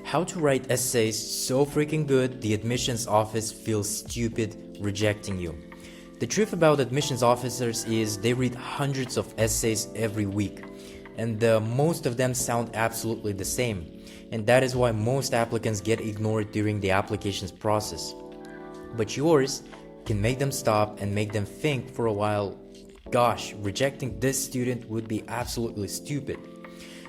How to write essays so freaking good the admissions office feels stupid rejecting you. The truth about admissions officers is they read hundreds of essays every week, and most of them sound absolutely the same, and that is why most applicants get ignored during the applications process. But yours can make them stop and make them think for a while, gosh, rejecting this student would be absolutely stupid.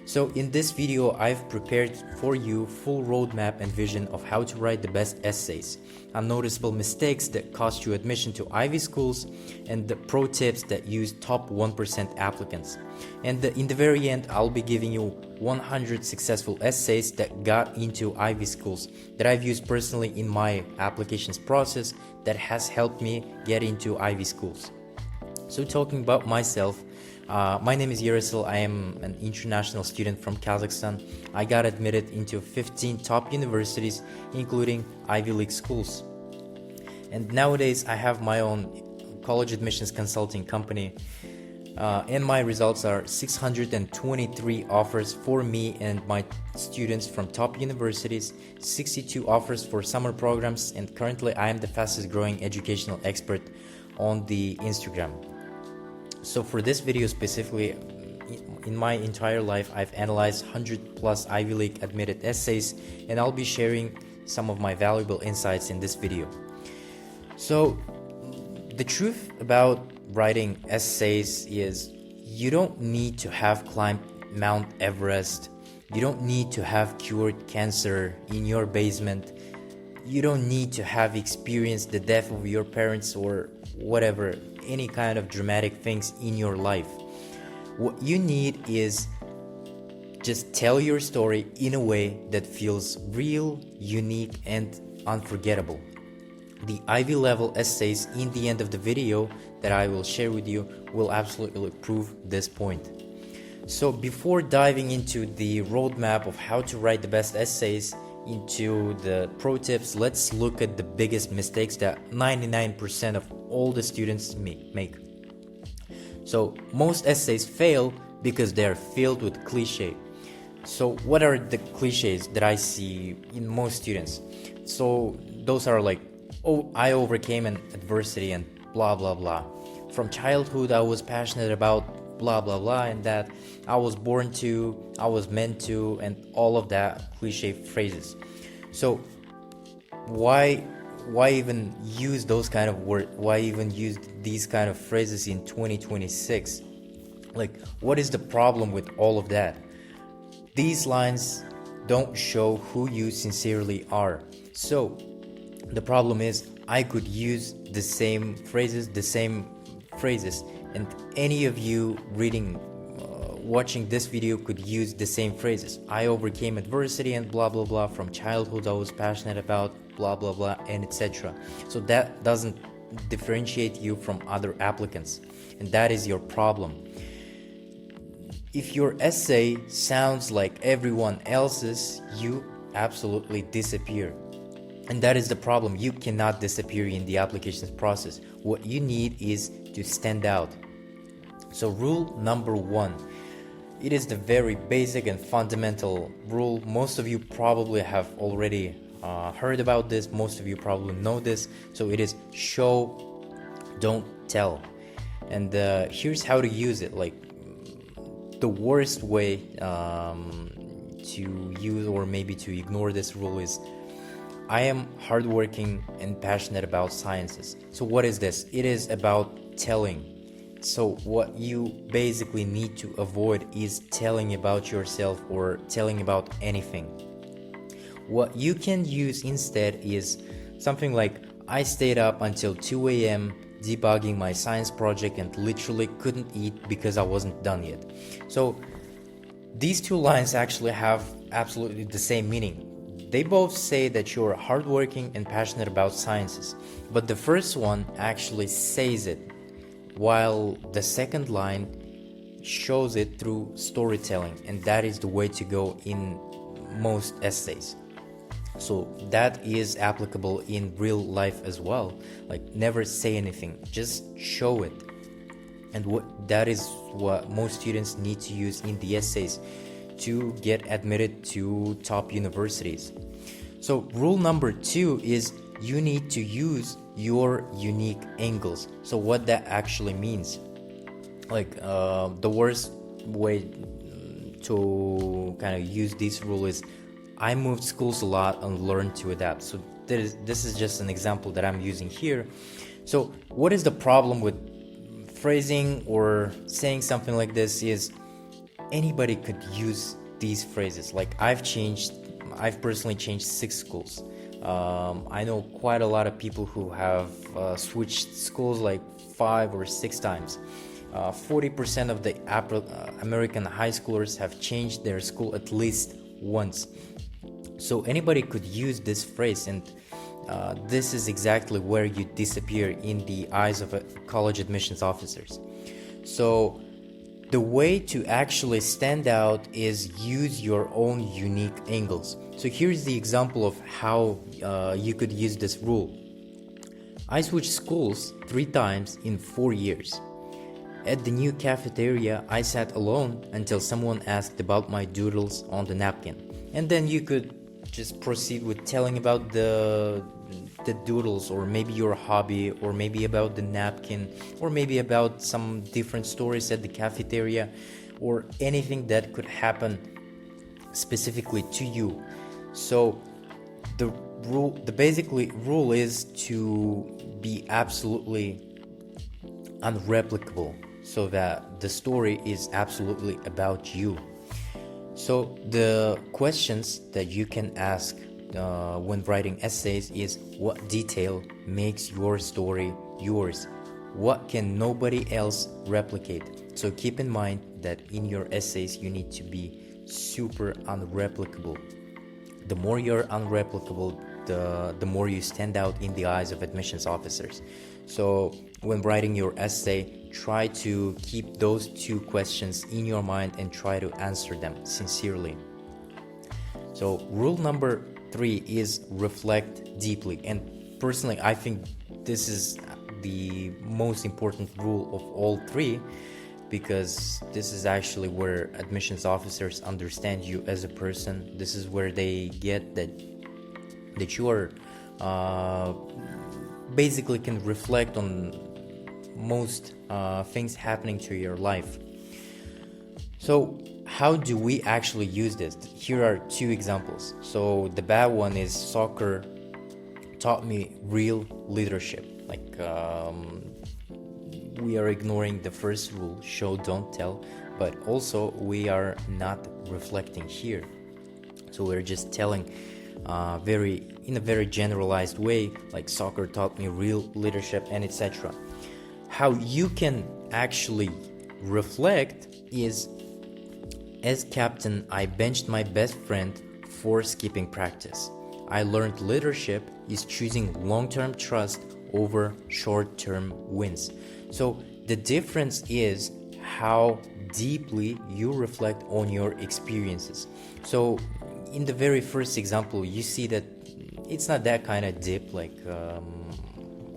So in this video, I've prepared for you full roadmap and vision of how to write the best essays, unnoticeable mistakes that cost you admission to Ivy schools, and the pro tips that use top 1% applicants. And in the very end, I'll be giving you 100 successful essays that got into Ivy schools that I've used personally in my applications process that has helped me get into Ivy schools. So talking about myself, my name is Yaroslav. I am an international student from Kazakhstan. I got admitted into 15 top universities, including Ivy League schools. And nowadays I have my own college admissions consulting company, and my results are 623 offers for me and my students from top universities, 62 offers for summer programs, and currently I am the fastest growing educational expert on the Instagram. So for this video specifically, in my entire life, I've analyzed 100 plus Ivy League admitted essays, and I'll be sharing some of my valuable insights in this video. So the truth about writing essays is you don't need to have climbed Mount Everest. You don't need to have cured cancer in your basement. You don't need to have experienced the death of your parents or whatever, any kind of dramatic things in your life. What you need is just tell your story in a way that feels real, unique, and unforgettable. The Ivy level essays in the end of the video that I will share with you will absolutely prove this point. So before diving into the roadmap of how to write the best essays, into the pro tips, let's look at the biggest mistakes that 99% of all the students make. So most essays fail because they are filled with cliché. So what are the cliches that I see in most students? So those are like, oh, I overcame an adversity and blah blah blah. From childhood I was passionate about blah blah blah, and that I was born to, I was meant to, and all of that cliche phrases. So why even use those kind of words? Why even use these kind of phrases in 2026? Like, what is the problem with all of that? These lines don't show who you sincerely are. So the problem is I could use the same phrases, and any of you watching this video could use the same phrases. I overcame adversity and blah blah blah. From childhood I was passionate about blah blah blah, and etc. So that doesn't differentiate you from other applicants, and that is your problem. If your essay sounds like everyone else's, you absolutely disappear. And that is the problem. You cannot disappear in the applications process. What you need is to stand out. So rule number 1, it is the very basic and fundamental rule. Most of you probably have already heard about this. Most of you probably know this. So it is show, don't tell. And here's how to use it. Like, the worst way to use or maybe to ignore this rule is, I am hardworking and passionate about sciences. So what is this? It is about telling. So what you basically need to avoid is telling about yourself or telling about anything. What you can use instead is something like, I stayed up until 2 a.m. debugging my science project and literally couldn't eat because I wasn't done yet. So these two lines actually have absolutely the same meaning. They both say that you're hardworking and passionate about sciences, but the first one actually says it, while the second line shows it through storytelling, and that is the way to go in most essays. So that is applicable in real life as well. Like, never say anything, just show it. And that is what most students need to use in the essays. to get admitted to top universities. So rule number 2 is you need to use your unique angles. So what that actually means, like the worst way to kind of use this rule is I moved schools a lot and learned to adapt. So this is just an example that I'm using here. So what is the problem with phrasing or saying something like this is anybody could use these phrases. Like I've personally changed 6 schools. I know quite a lot of people who have switched schools like 5 or 6 times. 40% of the American high schoolers have changed their school at least once. So anybody could use this phrase, and this is exactly where you disappear in the eyes of college admissions officers. So the way to actually stand out is use your own unique angles. So here's the example of how you could use this rule. I switched schools 3 times in 4 years. At the new cafeteria, I sat alone until someone asked about my doodles on the napkin. And then you could just proceed with telling about the doodles, or maybe your hobby, or maybe about the napkin, or maybe about some different stories at the cafeteria, or anything that could happen specifically to you. So the rule is to be absolutely unreplicable, so that the story is absolutely about you. So the questions that you can ask when writing essays is what detail makes your story yours? What can nobody else replicate? So keep in mind that in your essays you need to be super unreplicable. The more you're unreplicable, the more you stand out in the eyes of admissions officers. So when writing your essay, try to keep those 2 questions in your mind and try to answer them sincerely. So rule number 3 is reflect deeply. And personally, I think this is the most important rule of all 3, because this is actually where admissions officers understand you as a person. This is where they get that you are basically can reflect on most things happening to your life. So how do we actually use this? Here are 2 examples. So the bad one is soccer taught me real leadership. Like we are ignoring the first rule, show don't tell, but also we are not reflecting here. So we're just telling in a very generalized way, like soccer taught me real leadership and etc. How you can actually reflect is, as captain, I benched my best friend for skipping practice. I learned leadership is choosing long-term trust over short-term wins. So the difference is how deeply you reflect on your experiences. So in the very first example, you see that it's not that kind of deep, like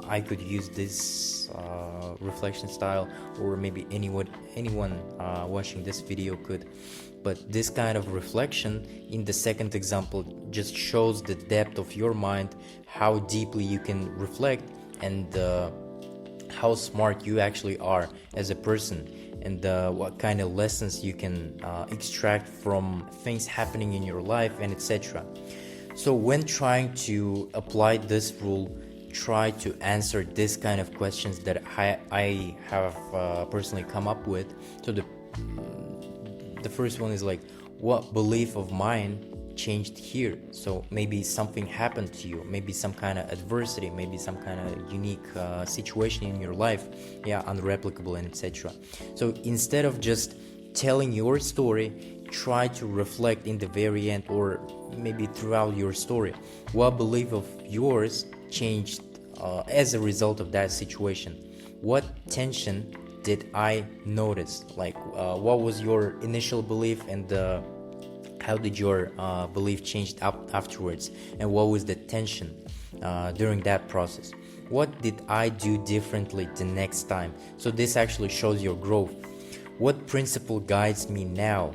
I could use this reflection style, or maybe anyone watching this video could. But this kind of reflection in the second example just shows the depth of your mind, how deeply you can reflect, and how smart you actually are as a person, and what kind of lessons you can extract from things happening in your life, and etc. So when trying to apply this rule, try to answer this kind of questions that I have personally come up with. So the first one is like, what belief of mine changed here? So maybe something happened to you, maybe some kind of adversity, maybe some kind of unique situation in your life, unreplicable, and etc. So instead of just telling your story, try to reflect in the very end, or maybe throughout your story, what belief of yours changed as a result of that situation. What tension did I notice? Like what was your initial belief, and how did your belief change afterwards, and what was the tension during that process? What did I do differently the next time? So this actually shows your growth. What principle guides me now?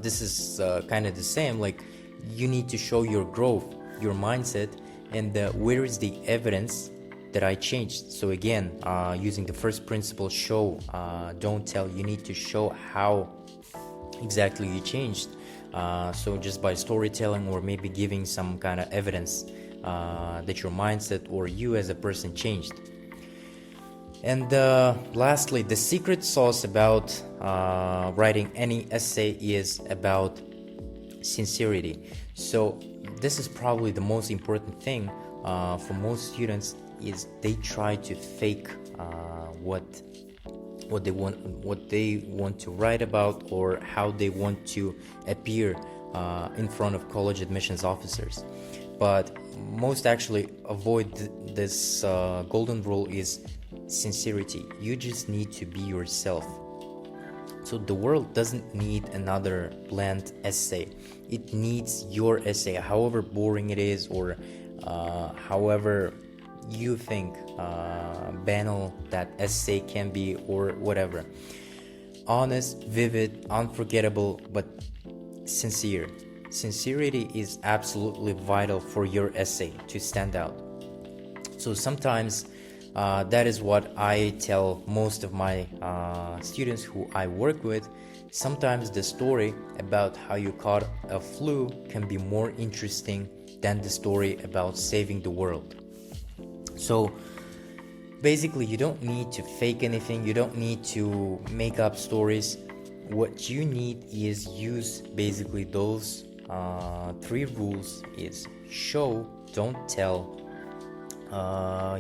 This is kind of the same. Like, you need to show your growth, your mindset, and where is the evidence that I changed. So again, using the first principle, show, don't tell. You need to show how exactly you changed. So just by storytelling, or maybe giving some kind of evidence that your mindset or you as a person changed. And lastly, the secret sauce about writing any essay is about sincerity. So this is probably the most important thing for most students, is they try to fake what they want to write about, or how they want to appear in front of college admissions officers. But most actually avoid this golden rule is sincerity. You just need to be yourself. So the world doesn't need another bland essay. It needs your essay, however boring it is, or however you think banal that essay can be, or whatever. Honest, vivid, unforgettable, but sincere. Sincerity is absolutely vital for your essay to stand out. So sometimes that is what I tell most of my students who I work with. Sometimes the story about how you caught a flu can be more interesting than the story about saving the world. So basically, you don't need to fake anything, you don't need to make up stories. What you need is use basically those three rules: is show, don't tell.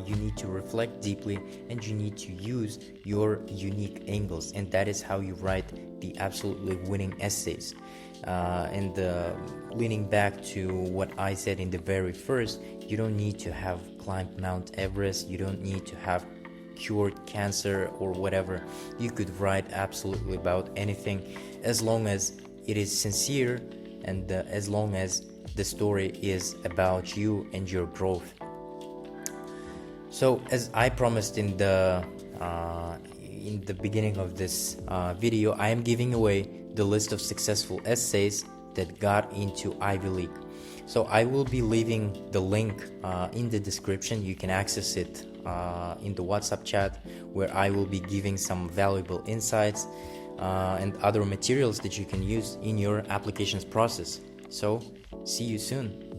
You need to reflect deeply, and you need to use your unique angles, and that is how you write the absolutely winning essays. And leaning back to what I said in the very first, you don't need to have climbed Mount Everest, you don't need to have cured cancer or whatever. You could write absolutely about anything, as long as it is sincere, and as long as the story is about you and your growth. So, as I promised in the beginning of this video, I am giving away the list of successful essays that got into Ivy League. So I will be leaving the link in the description. You can access it in the WhatsApp chat, where I will be giving some valuable insights and other materials that you can use in your applications process. So see you soon.